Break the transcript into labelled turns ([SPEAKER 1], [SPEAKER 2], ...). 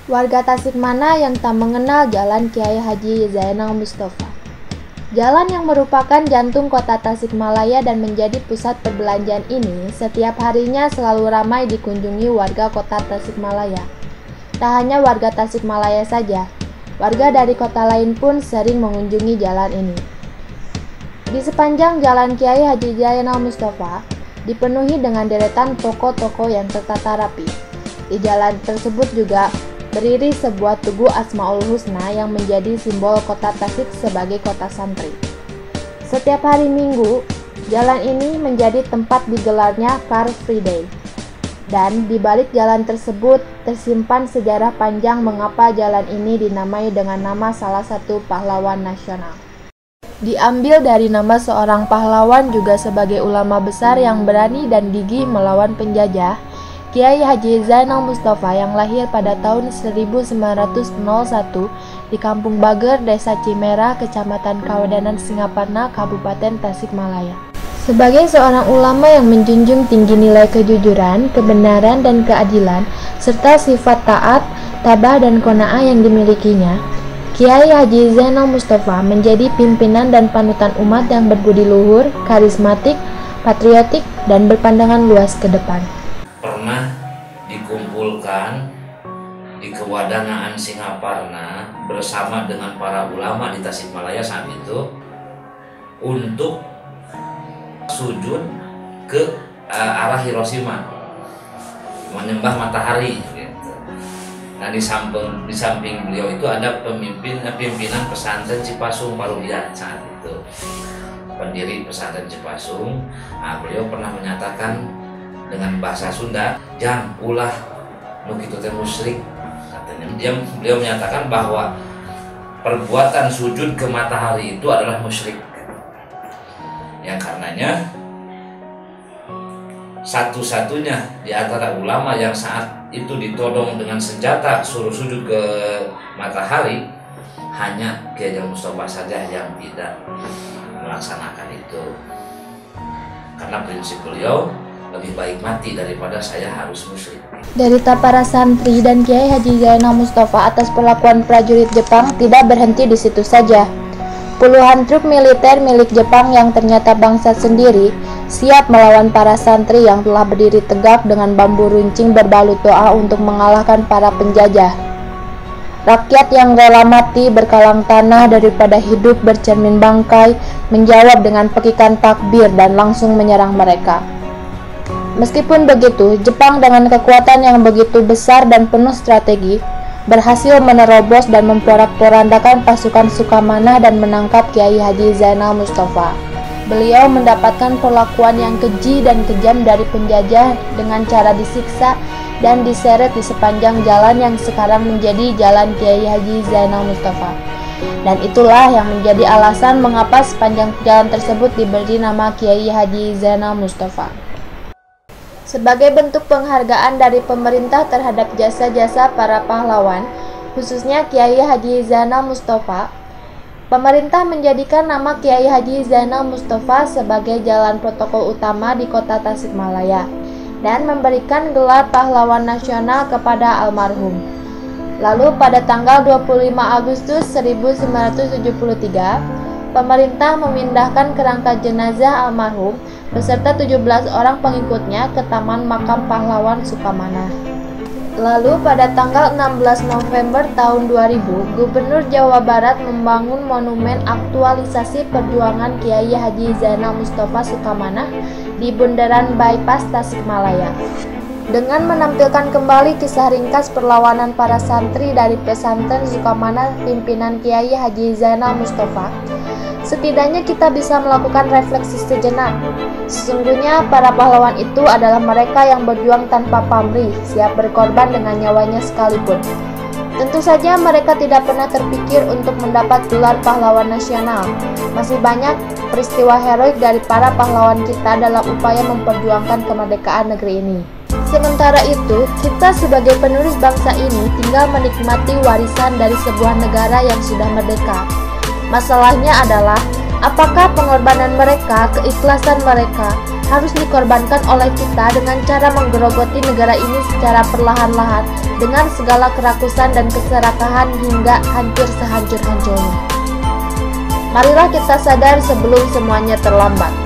[SPEAKER 1] Warga Tasik mana yang tak mengenal Jalan Kiai Haji Zainal Mustafa? Jalan yang merupakan jantung kota Tasikmalaya dan menjadi pusat perbelanjaan ini setiap harinya selalu ramai dikunjungi warga kota Tasikmalaya. Tak hanya warga Tasikmalaya saja, warga dari kota lain pun sering mengunjungi jalan ini. Di sepanjang Jalan Kiai Haji Zainal Mustafa dipenuhi dengan deretan toko-toko yang tertata rapi. Di jalan tersebut juga berdiri sebuah tugu Asmaul Husna yang menjadi simbol kota Tasik sebagai kota santri. Setiap hari Minggu, jalan ini menjadi tempat digelarnya Car Free Day. Dan di balik jalan tersebut tersimpan sejarah panjang mengapa jalan ini dinamai dengan nama salah satu pahlawan nasional. Diambil dari nama seorang pahlawan juga sebagai ulama besar yang berani dan gigih melawan penjajah, Kiai Haji Zainal Mustafa yang lahir pada tahun 1901 di Kampung Bager, Desa Cimerah, Kecamatan Kawedanan, Singaparna, Kabupaten Tasikmalaya. Sebagai seorang ulama yang menjunjung tinggi nilai kejujuran, kebenaran, dan keadilan, serta sifat taat, tabah, dan qanaah yang dimilikinya, Kiai Haji Zainal Mustafa menjadi pimpinan dan panutan umat yang berbudi luhur, karismatik, patriotik, dan berpandangan luas ke depan.
[SPEAKER 2] Pernah dikumpulkan di Kewadanaan Singaparna bersama dengan para ulama di Tasikmalaya saat itu untuk sujud ke arah Hiroshima, menyembah matahari gitu. Nah di samping beliau itu ada pimpinan pesantren Cipasung Paruhiat saat itu, pendiri pesantren Cipasung. Nah, beliau pernah menyatakan dengan bahasa Sunda, "Jang ulah nu kitu teh musyrik," katanya. Beliau menyatakan bahwa perbuatan sujud ke matahari itu adalah musyrik. Yang karenanya satu-satunya di antara ulama yang saat itu ditodong dengan senjata suruh sujud ke matahari hanya Kiai Haji Mustafa saja yang tidak melaksanakan itu. Karena prinsip beliau, lebih baik mati daripada saya harus musyrik.
[SPEAKER 1] Derita para santri dan Kiai Haji Zainal Mustafa atas perlakuan prajurit Jepang tidak berhenti di situ saja. Puluhan truk militer milik Jepang yang ternyata bangsa sendiri siap melawan para santri yang telah berdiri tegap dengan bambu runcing berbalut doa untuk mengalahkan para penjajah. Rakyat yang rela mati berkalang tanah daripada hidup bercermin bangkai menjawab dengan pekikan takbir dan langsung menyerang mereka. Meskipun begitu, Jepang dengan kekuatan yang begitu besar dan penuh strategi berhasil menerobos dan memporak-porandakan pasukan Sukamana dan menangkap Kiai Haji Zainal Mustafa. Beliau mendapatkan perlakuan yang keji dan kejam dari penjajah dengan cara disiksa dan diseret di sepanjang jalan yang sekarang menjadi Jalan Kiai Haji Zainal Mustafa. Dan itulah yang menjadi alasan mengapa sepanjang jalan tersebut diberi nama Kiai Haji Zainal Mustafa. Sebagai bentuk penghargaan dari pemerintah terhadap jasa-jasa para pahlawan, khususnya Kiai Haji Zainal Mustafa, pemerintah menjadikan nama Kiai Haji Zainal Mustafa sebagai jalan protokol utama di kota Tasikmalaya dan memberikan gelar pahlawan nasional kepada almarhum. Lalu pada tanggal 25 Agustus 1973, pemerintah memindahkan kerangka jenazah almarhum beserta 17 orang pengikutnya ke Taman Makam Pahlawan Sukamana. Lalu pada tanggal 16 November tahun 2000, Gubernur Jawa Barat membangun monumen aktualisasi perjuangan Kiai Haji Zainal Mustafa Sukamana di Bundaran Bypass Tasikmalaya. Dengan menampilkan kembali kisah ringkas perlawanan para santri dari pesantren Sukamana pimpinan Kiai Haji Zainal Mustafa, setidaknya kita bisa melakukan refleksi sejenak. Sesungguhnya para pahlawan itu adalah mereka yang berjuang tanpa pamrih, siap berkorban dengan nyawanya sekalipun. Tentu saja mereka tidak pernah terpikir untuk mendapat gelar pahlawan nasional. Masih banyak peristiwa heroik dari para pahlawan kita dalam upaya memperjuangkan kemerdekaan negeri ini. Sementara itu, kita sebagai penerus bangsa ini tinggal menikmati warisan dari sebuah negara yang sudah merdeka. Masalahnya adalah, apakah pengorbanan mereka, keikhlasan mereka, harus dikorbankan oleh kita dengan cara menggerogoti negara ini secara perlahan-lahan dengan segala kerakusan dan keserakahan hingga hancur sehancur-hancurnya. Marilah kita sadar sebelum semuanya terlambat.